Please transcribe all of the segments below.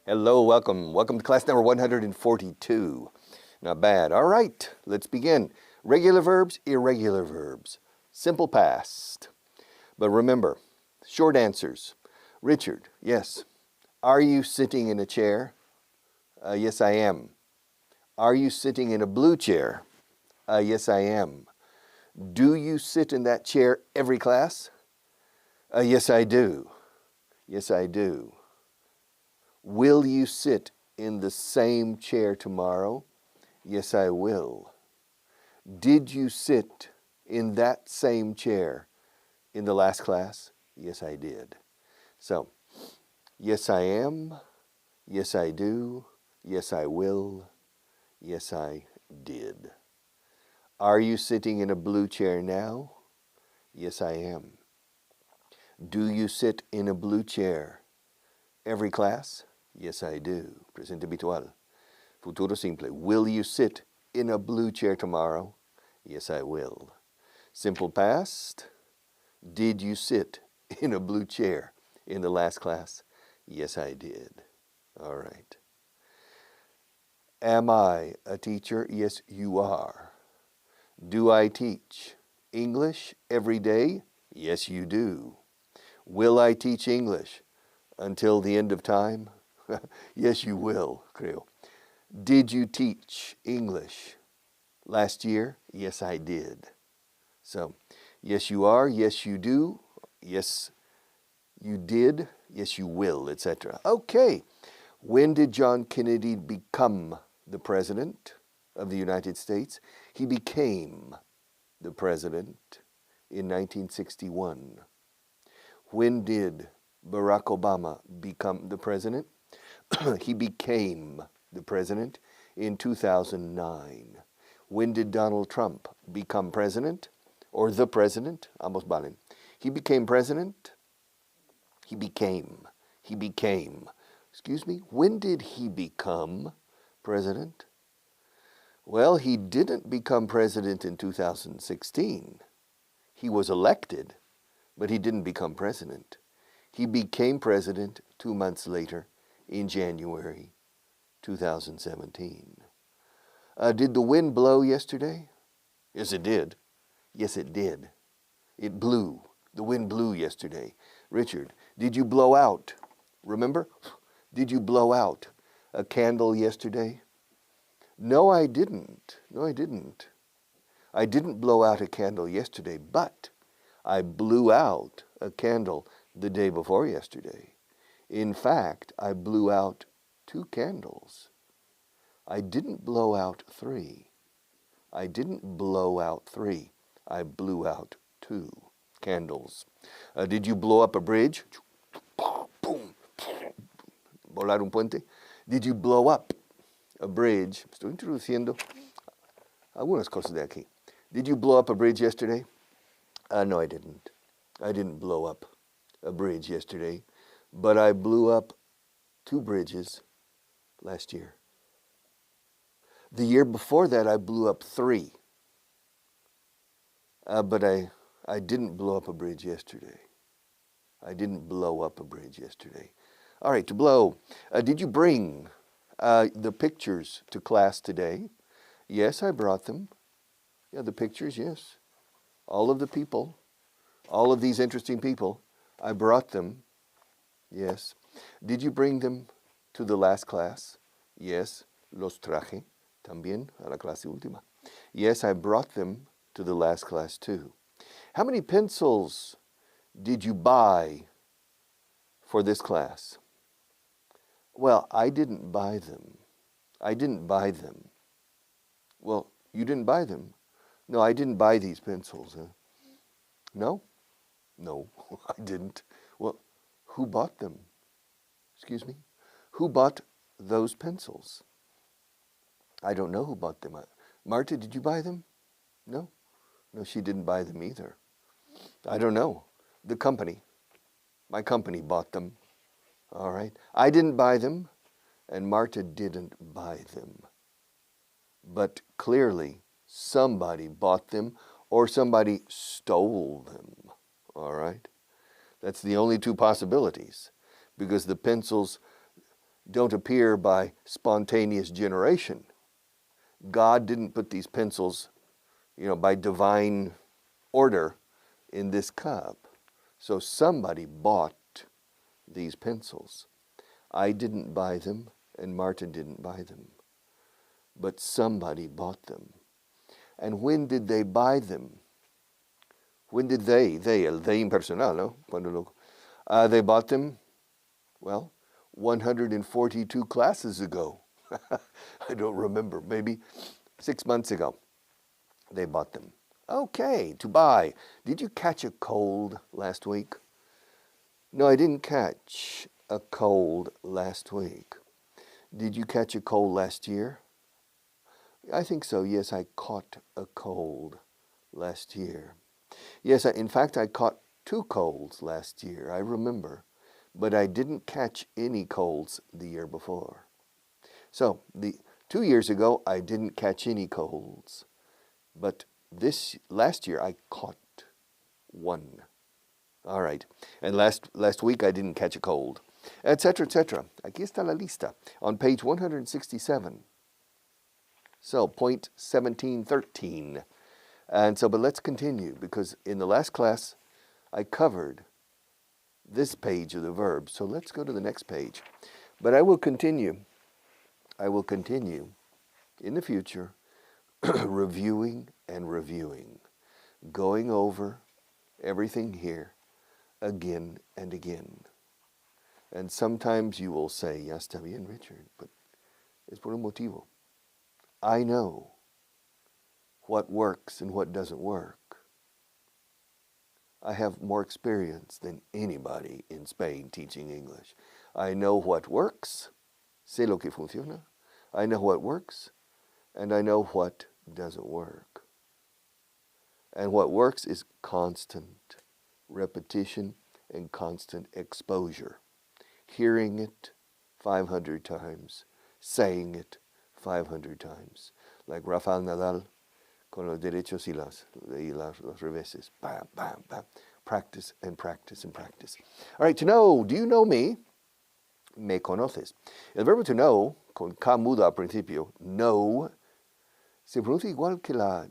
Hello, welcome. Welcome to class number 142. Not bad. All right, let's begin. Regular verbs, irregular verbs. Simple past. But remember, short answers. Richard, yes. Are you sitting in a chair? Yes, I am. Are you sitting in a blue chair? Yes, I am. Do you sit in that chair every class? Yes, I do. Yes, I do. Will you sit in the same chair tomorrow? Yes, I will. Did you sit in that same chair in the last class? Yes, I did. So, yes, I am. Yes, I do. Yes, I will. Yes, I did. Are you sitting in a blue chair now? Yes, I am. Do you sit in a blue chair every class? Yes, I do. Presente habitual. Futuro simple. Will you sit in a blue chair tomorrow? Yes, I will. Simple past. Did you sit in a blue chair in the last class? Yes, I did. All right. Am I a teacher? Yes, you are. Do I teach English every day? Yes, you do. Will I teach English until the end of time? Yes, you will, creo. Did you teach English last year? Yes, I did. So, yes, you are. Yes, you do. Yes, you did. Yes, you will, etc. Okay. When did John Kennedy become the President of the United States? He became the President in 1961. When did Barack Obama become the President? He became the President in 2009. When did Donald Trump become President? Or the President? Ambos valen. He became President. He became. Excuse me, when did he become President? Well, he didn't become President in 2016. He was elected, but he didn't become President. He became President 2 months later in January 2017. Did the wind blow yesterday? Yes, it did. Yes, it did. It blew. The wind blew yesterday. Richard, did you blow out? Remember? Did you blow out a candle yesterday? No, I didn't. I didn't blow out a candle yesterday, but I blew out a candle the day before yesterday. In fact, I blew out 2 candles. I didn't blow out 3. I blew out 2 candles. Did you blow up a bridge? Boom. Volar un puente. Did you blow up a bridge? Estoy introduciendo algunas cosas de aquí. Did you blow up a bridge yesterday? No, I didn't. I didn't blow up a bridge yesterday, but I blew up 2 bridges last year. The year before that, I blew up 3. But I didn't blow up a bridge yesterday. I didn't blow up a bridge yesterday. All right, to blow. Did you bring the pictures to class today? Yes, I brought them. Yeah, the pictures, yes. All of the people, all of these interesting people, I brought them. Yes. Did you bring them to the last class? Yes, los traje también a la clase última. Yes, I brought them to the last class too. How many pencils did you buy for this class? Well, I didn't buy them. Well, you didn't buy them? No, I didn't buy these pencils. Huh? No? No, I didn't. Well, who bought them? Excuse me? Who bought those pencils? I don't know who bought them. Marta, did you buy them? No? No, she didn't buy them either. I don't know. The company. My company bought them. All right. I didn't buy them, and Marta didn't buy them. But clearly, somebody bought them or somebody stole them. All right? That's the only 2 possibilities, because the pencils don't appear by spontaneous generation. God didn't put these pencils, by divine order in this cup. So somebody bought these pencils. I didn't buy them, and Marta didn't buy them. But somebody bought them. And when did they buy them? When did they el they impersonal, no? They bought them, 142 classes ago. I don't remember, maybe 6 months ago. They bought them. Okay, to buy. Did you catch a cold last week? No, I didn't catch a cold last week. Did you catch a cold last year? I think so. Yes, I caught a cold last year. Yes, in fact, I caught 2 colds last year, I remember. But I didn't catch any colds the year before. So, 2 years ago, I didn't catch any colds. But last year, I caught 1. All right. And last week, I didn't catch a cold, etc., etc. Aquí está la lista on page 167. So, point 1713. And so, but let's continue, because in the last class, I covered this page of the verbs. So let's go to the next page. But I will continue in the future reviewing and reviewing, going over everything here again and again. And sometimes you will say, ya está bien, Richard, but es por un motivo. I know what works and what doesn't work. I have more experience than anybody in Spain teaching English. I know what works, sé lo que funciona. I know what works, and I know what doesn't work. And what works is constant repetition and constant exposure. Hearing it 500 times, saying it 500 times. Like Rafael Nadal con los derechos y los reveses. Bam, bam, bam. Practice and practice and practice. All right, to know. Do you know me? Me conoces. El verbo to know, con K muda al principio, know, se pronuncia igual que la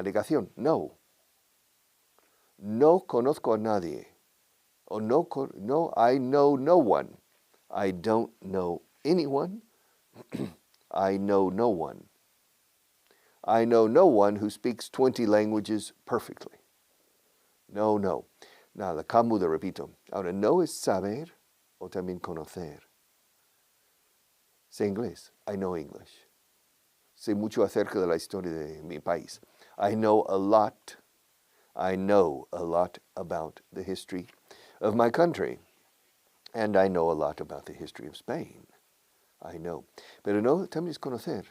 negación. No. No conozco a nadie. O no, I know no one. I don't know anyone. I know no one. I know no one who speaks 20 languages perfectly. No. Now, la K muda, repito. Ahora, no es saber o también conocer. Sé inglés. I know English. Sé mucho acerca de la historia de mi país. I know a lot. I know a lot about the history of my country. And I know a lot about the history of Spain. I know. Pero no también es conocer.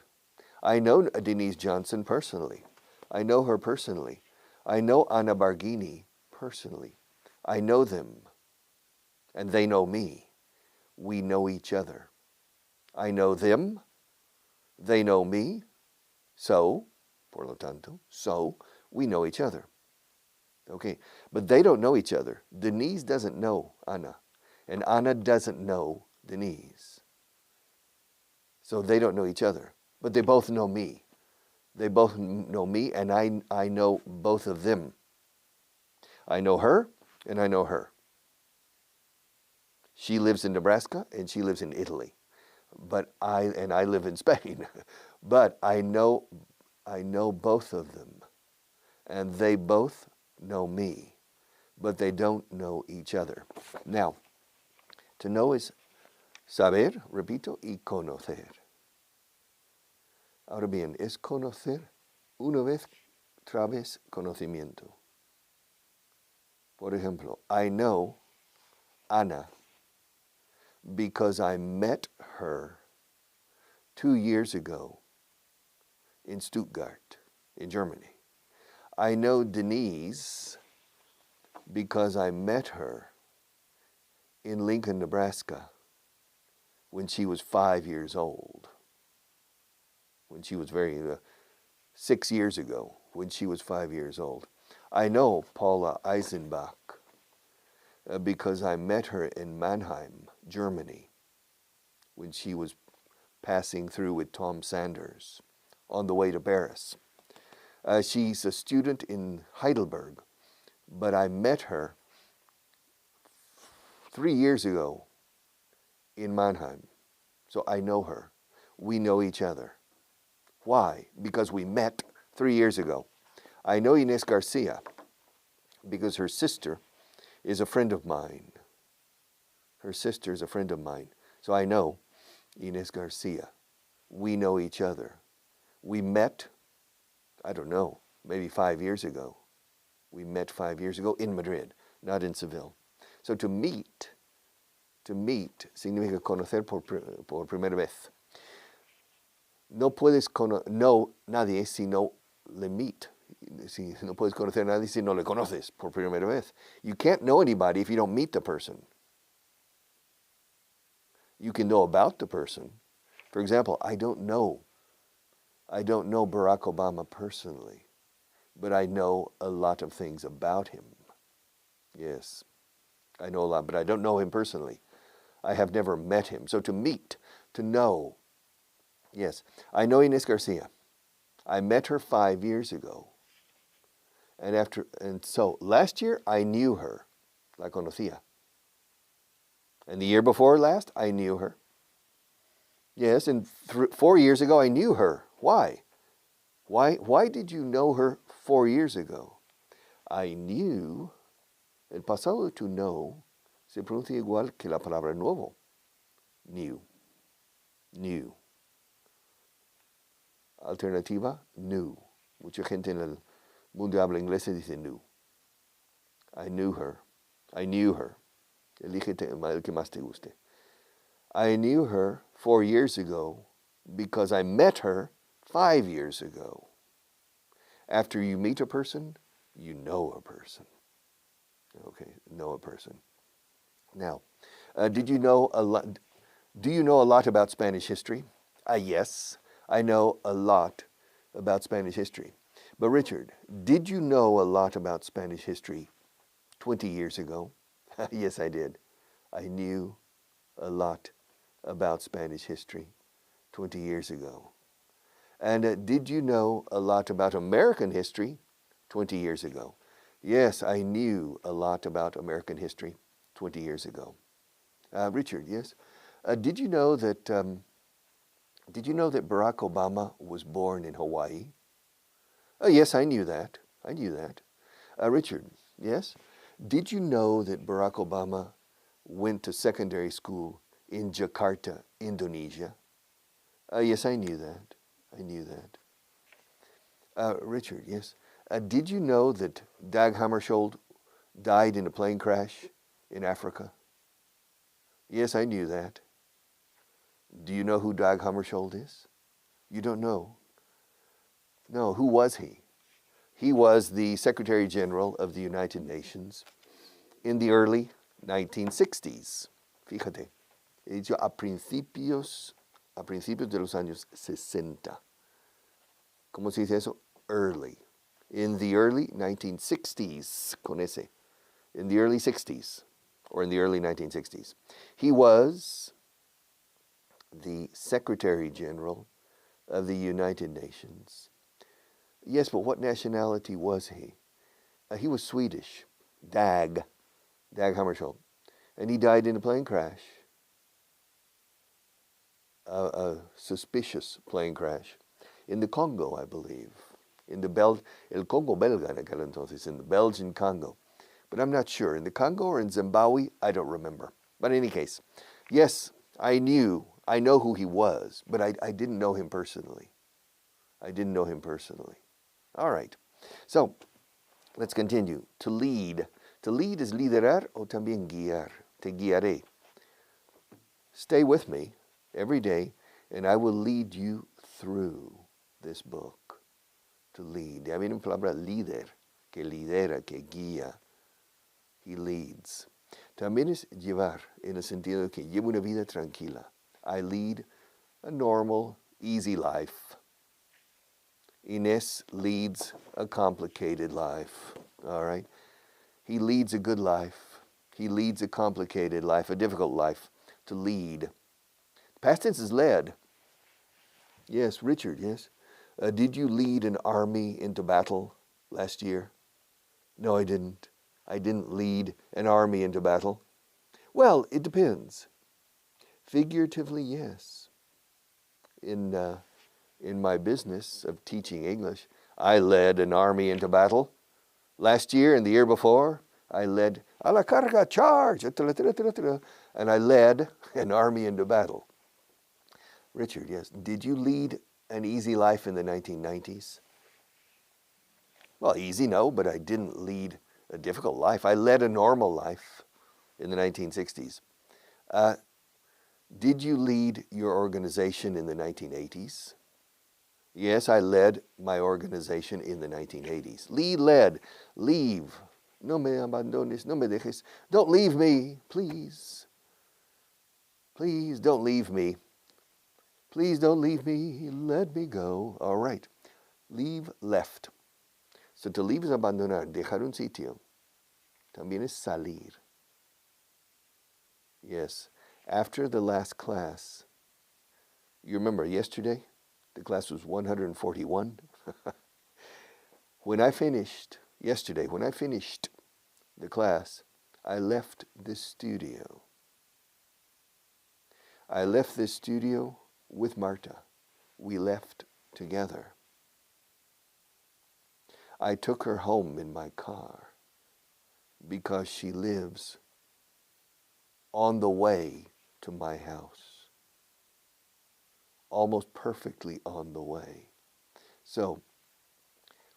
I know Denise Johnson personally. I know her personally. I know Anna Barghini personally. I know them. And they know me. We know each other. I know them. They know me. So, por lo tanto, we know each other. Okay, but they don't know each other. Denise doesn't know Anna. And Anna doesn't know Denise. So they don't know each other. But they both know me. They both know me, and I know both of them. I know her, and I know her. She lives in Nebraska, and she lives in Italy. But I live in Spain. But I know both of them. And they both know me. But they don't know each other. Now, to know is saber, repito, y conocer. Ahora bien, es conocer una vez, otra vez, conocimiento. Por ejemplo, I know Anna because I met her 2 years ago in Stuttgart, in Germany. I know Denise because I met her in Lincoln, Nebraska when she was 5 years old. When she was 6 years ago, when she was 5 years old. I know Paula Eisenbach because I met her in Mannheim, Germany, when she was passing through with Tom Sanders on the way to Paris. She's a student in Heidelberg, but I met her 3 years ago in Mannheim. So I know her. We know each other. Why? Because we met 3 years ago. I know Ines Garcia because her sister is a friend of mine. Her sister is a friend of mine. So I know Ines Garcia. We know each other. We met, I don't know, maybe 5 years ago. We met 5 years ago in Madrid, not in Seville. So to meet significa conocer por primera vez. No puedes no nadie si no le meet. Si no puedes conocer a nadie si no le conoces por primera vez. You can't know anybody if you don't meet the person. You can know about the person. For example, I don't know Barack Obama personally, but I know a lot of things about him. Yes, I know a lot, but I don't know him personally. I have never met him. So to meet, to know. Yes, I know Ines Garcia. I met her 5 years ago. And so last year I knew her, la conocía. And the year before last, I knew her. Yes, and 4 years ago I knew her. Why? Why did you know her 4 years ago? I knew, el pasado to know se pronuncia igual que la palabra nuevo. Knew. Knew. Alternativa, knew. Mucha gente en el mundo habla inglés y dice knew. I knew her. I knew her. Elígete el que más te guste. I knew her 4 years ago because I met her 5 years ago. After you meet a person, you know a person. Okay, know a person. Now, do you know a lot about Spanish history? Yes, I know a lot about Spanish history. But Richard, did you know a lot about Spanish history 20 years ago? Yes, I did. I knew a lot about Spanish history 20 years ago. And did you know a lot about American history 20 years ago? Yes, I knew a lot about American history 20 years ago. Richard, yes. Did you know that Barack Obama was born in Hawaii? Yes, I knew that. I knew that. Richard, yes. Did you know that Barack Obama went to secondary school in Jakarta, Indonesia? Yes, I knew that. I knew that. Richard, yes. Did you know that Dag Hammarskjöld died in a plane crash in Africa? Yes, I knew that. Do you know who Dag Hammarskjöld is? You don't know? No, who was he? He was the Secretary General of the United Nations in the early 1960s. Fíjate, he dicho a principios de los años 60. ¿Cómo se dice eso? Early. In the early 1960s, con ese. In the early 60s, or in the early 1960s. He was the Secretary General of the United Nations. Yes, but what nationality was he? He was Swedish. Dag Hammarskjöld. And he died in a plane crash. A suspicious plane crash. In the Congo, I believe. In the El Congo belga en aquel entonces, in the Belgian Congo. But I'm not sure. In the Congo or in Zimbabwe, I don't remember. But in any case, yes, I know who he was, but I didn't know him personally. I didn't know him personally. All right. So, let's continue. To lead. To lead is liderar o también guiar. Te guiaré. Stay with me every day, and I will lead you through this book. To lead. Ya viene la palabra líder, que lidera, que guía. He leads. También es llevar, en el sentido de que llevo una vida tranquila. I lead a normal, easy life. Ines leads a complicated life. All right? He leads a good life. He leads a complicated life, a difficult life to lead. Past tense is led. Yes, Richard, yes. Did you lead an army into battle last year? No, I didn't. I didn't lead an army into battle. Well, it depends. Figuratively, yes. In my business of teaching English, I led an army into battle. Last year and the year before, I led a la carga, charge, and I led an army into battle. Richard, yes. Did you lead an easy life in the 1990s? Well, easy, no, but I didn't lead a difficult life. I led a normal life in the 1960s. Did you lead your organization in the 1980s? Yes, I led my organization in the 1980s. Lead, led, leave. No me abandones, no me dejes. Don't leave me, please. Please don't leave me. Please don't leave me. Let me go. All right. Leave, left. So to leave is abandonar, dejar un sitio. También es salir. Yes. After the last class, you remember yesterday, the class was 141. When I finished the class, I left this studio. I left this studio with Marta. We left together. I took her home in my car because she lives on the way to my house, almost perfectly on the way. So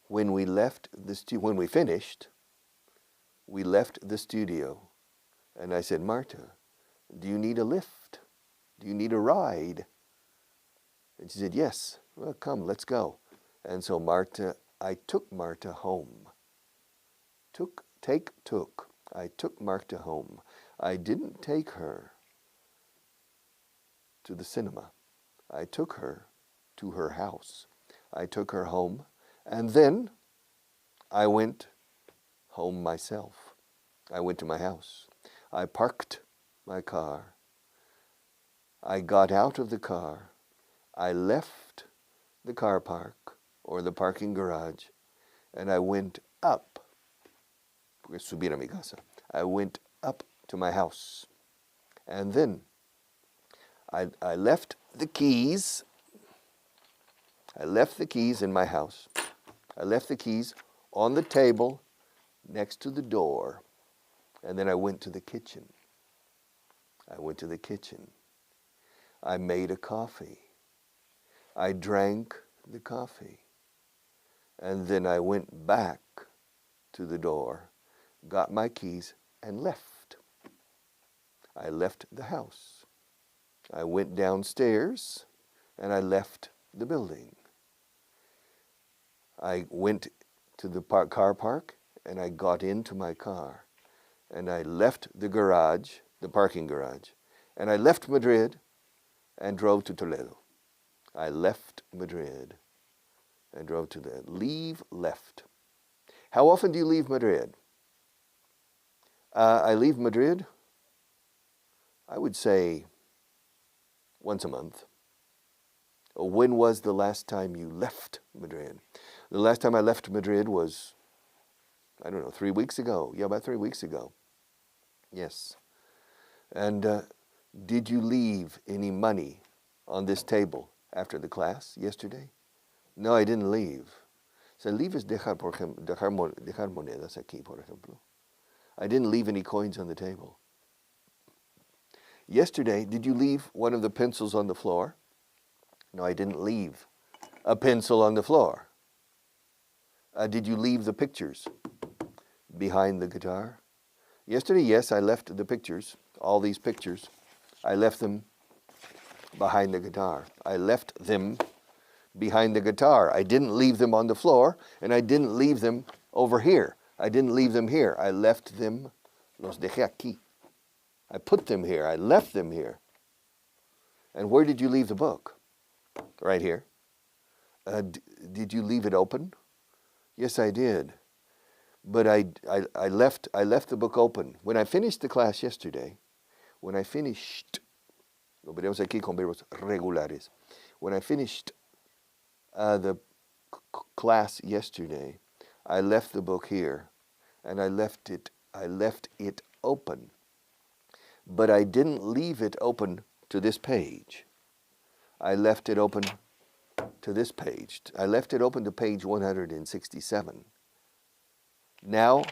when we finished, we left the studio, and I said, Marta, do you need a lift? Do you need a ride? And she said, yes. Well, come, let's go. And so I took Marta home. I took Marta home. I didn't take her to the cinema. I took her to her house. I took her home, and then I went home myself. I went to my house. I parked my car. I got out of the car. I left the car park or the parking garage, and I went up. Subir a mi casa. I went up to my house. And then I left the keys. I left the keys in my house. I left the keys on the table next to the door. And then I went to the kitchen. I made a coffee. I drank the coffee. And then I went back to the door, got my keys, and left. I left the house. I went downstairs, and I left the building. I went to the car park, and I got into my car. And I left the garage, the parking garage. And I left Madrid and drove to Toledo. I left Madrid and drove to Toledo. Leave, left. How often do you leave Madrid? I leave Madrid, I would say, once a month. When was the last time you left Madrid? The last time I left Madrid was, 3 weeks ago. Yeah, about 3 weeks ago. Yes. And did you leave any money on this table after the class yesterday? No, I didn't leave. So leave es dejar monedas aquí, por ejemplo. I didn't leave any coins on the table. Yesterday, did you leave one of the pencils on the floor? No, I didn't leave a pencil on the floor. Did you leave the pictures behind the guitar? Yesterday, yes, I left the pictures, all these pictures. I left them behind the guitar. I left them behind the guitar. I didn't leave them on the floor, and I didn't leave them over here. I didn't leave them here. I left them, los dejé aquí. I put them here. I left them here. And where did you leave the book? Right here. Did you leave it open? Yes, I did. But I left the book open. When I finished the class yesterday, when I finished Lo veremos aquí con verbos regulares. When I finished the class yesterday, I left the book here, and I left it open. But I didn't leave it open to this page. I left it open to this page. I left it open to page 167. Now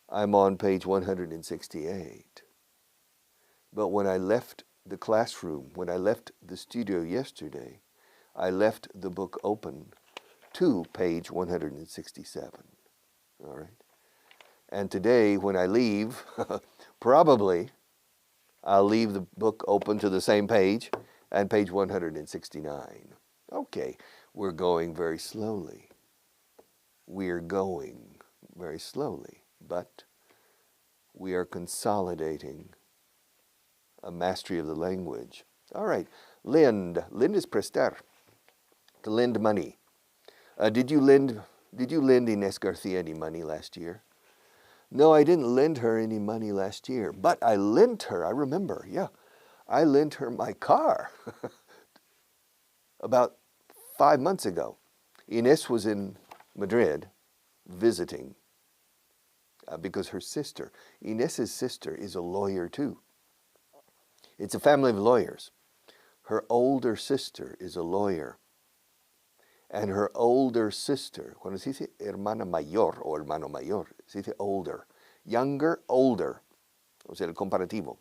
I'm on page 168. But when I left the classroom, when I left the studio yesterday, I left the book open to page 167. All right? And today, when I leave, probably I'll leave the book open to the same page and page 169. Okay, we're going very slowly. We're going very slowly, but we are consolidating a mastery of the language. All right, lend. Lend is prestar, to lend money. Did you lend Ines Garcia any money last year? No, I didn't lend her any money last year, but I lent her, I remember, yeah. I lent her my car about 5 months ago. Ines was in Madrid visiting because her sister, Ines's sister, is a lawyer too. It's a family of lawyers. Her older sister is a lawyer. And her older sister, cuando se dice hermana mayor o hermano mayor, se dice older. Younger, older. O sea, el comparativo.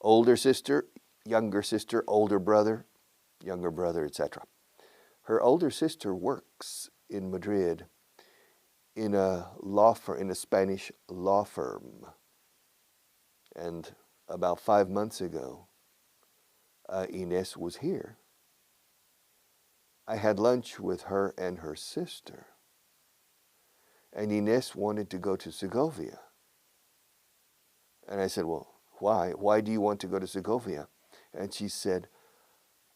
Older sister, older brother, younger brother, etc. Her older sister works in Madrid in a law firm, in a Spanish law firm. And about 5 months ago, Ines was here. I had lunch with her and her sister. And Ines wanted to go to Segovia. And I said, well, why? Why do you want to go to Segovia? And she said,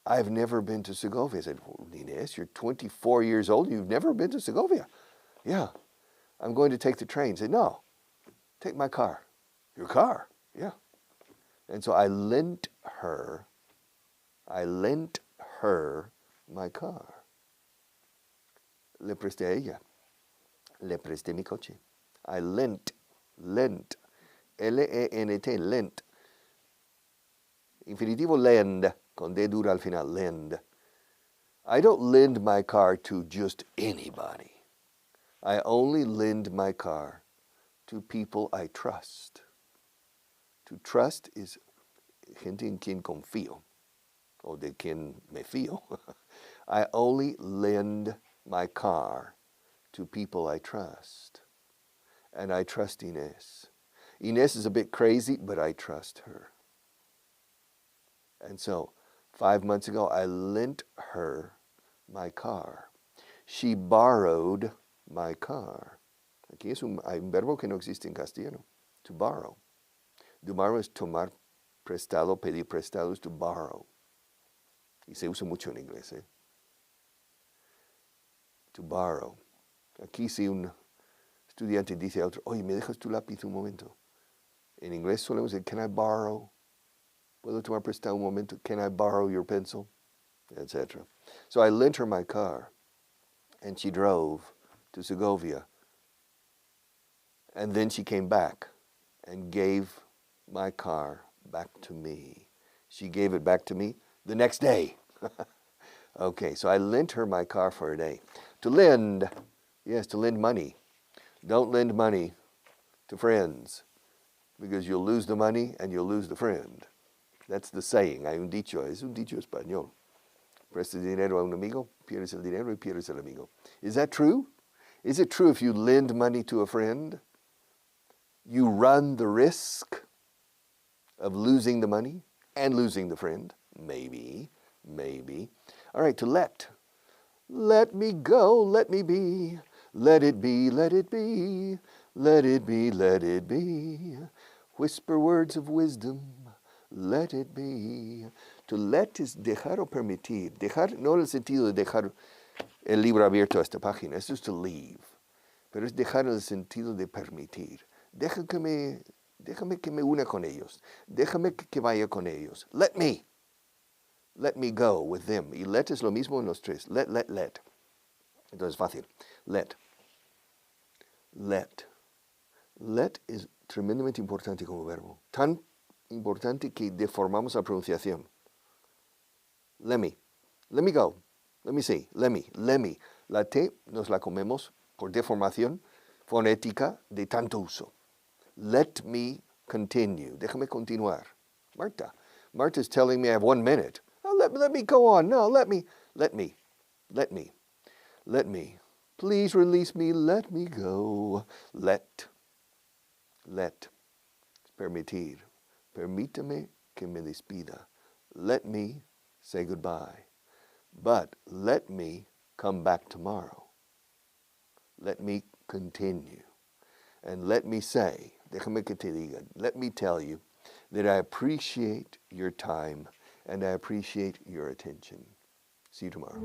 I've never been to Segovia. I said, well, Ines, you're 24 years old. You've never been to Segovia? Yeah. I'm going to take the train. I said, no, take my car. Your car? Yeah. And so I lent her my car. Le presté a ella. Le presté mi coche. I lent. L-E-N-T, lent. Infinitivo lend, con D dura al final, lend. I don't lend my car to just anybody. I only lend my car to people I trust. To trust is gente en quien confío, o de quien me fío. I only lend my car to people I trust. And I trust Ines. Ines is a bit crazy, but I trust her. And so, 5 months ago, I lent her my car. She borrowed my car. Aquí hay un verbo que no existe en castellano, to borrow. To borrow es tomar prestado, pedir prestado es to borrow. Y se usa mucho en inglés, ¿eh? To borrow. Aquí si un estudiante dice a otro, oye, ¿me dejas tu lápiz un momento? En inglés solemos decir, can I borrow? ¿Puedo tomar prestado un momento? Can I borrow your pencil? Etc. So I lent her my car, and she drove to Segovia. And then she came back and gave my car back to me. She gave it back to me the next day. Okay, so I lent her my car for a day. To lend, yes, to lend money. Don't lend money to friends, because you'll lose the money and you'll lose the friend. That's the saying. Hay un dicho, es un dicho español. Prestas dinero a un amigo, pierdes el dinero y pierdes el amigo. Is that true? Is it true if you lend money to a friend, you run the risk of losing the money and losing the friend? Maybe. All right, to let. Let me go, let me be. Let it be, let it be. Let it be, let it be. Whisper words of wisdom. Let it be. To let is dejar o permitir. Dejar, no en el sentido de dejar el libro abierto a esta página. Eso es to leave. Pero es dejar en el sentido de permitir. Déjame que me una con ellos. Déjame que vaya con ellos. Let me. Let me go with them. Y let es lo mismo en los tres. Let. Entonces, fácil. Let. Let es tremendamente importante como verbo. Tan importante que deformamos la pronunciación. Let me go. Let me see. Let me. La T nos la comemos por deformación fonética de tanto uso. Let me continue. Déjame continuar. Marta's telling me I have 1 minute. Oh, let me go on. No, let me. Please release me. Let me go. Let. Permitir. Permítame que me despida. Let me say goodbye. But let me come back tomorrow. Let me continue. And let me say, déjame que te diga, let me tell you that I appreciate your time and I appreciate your attention. See you tomorrow.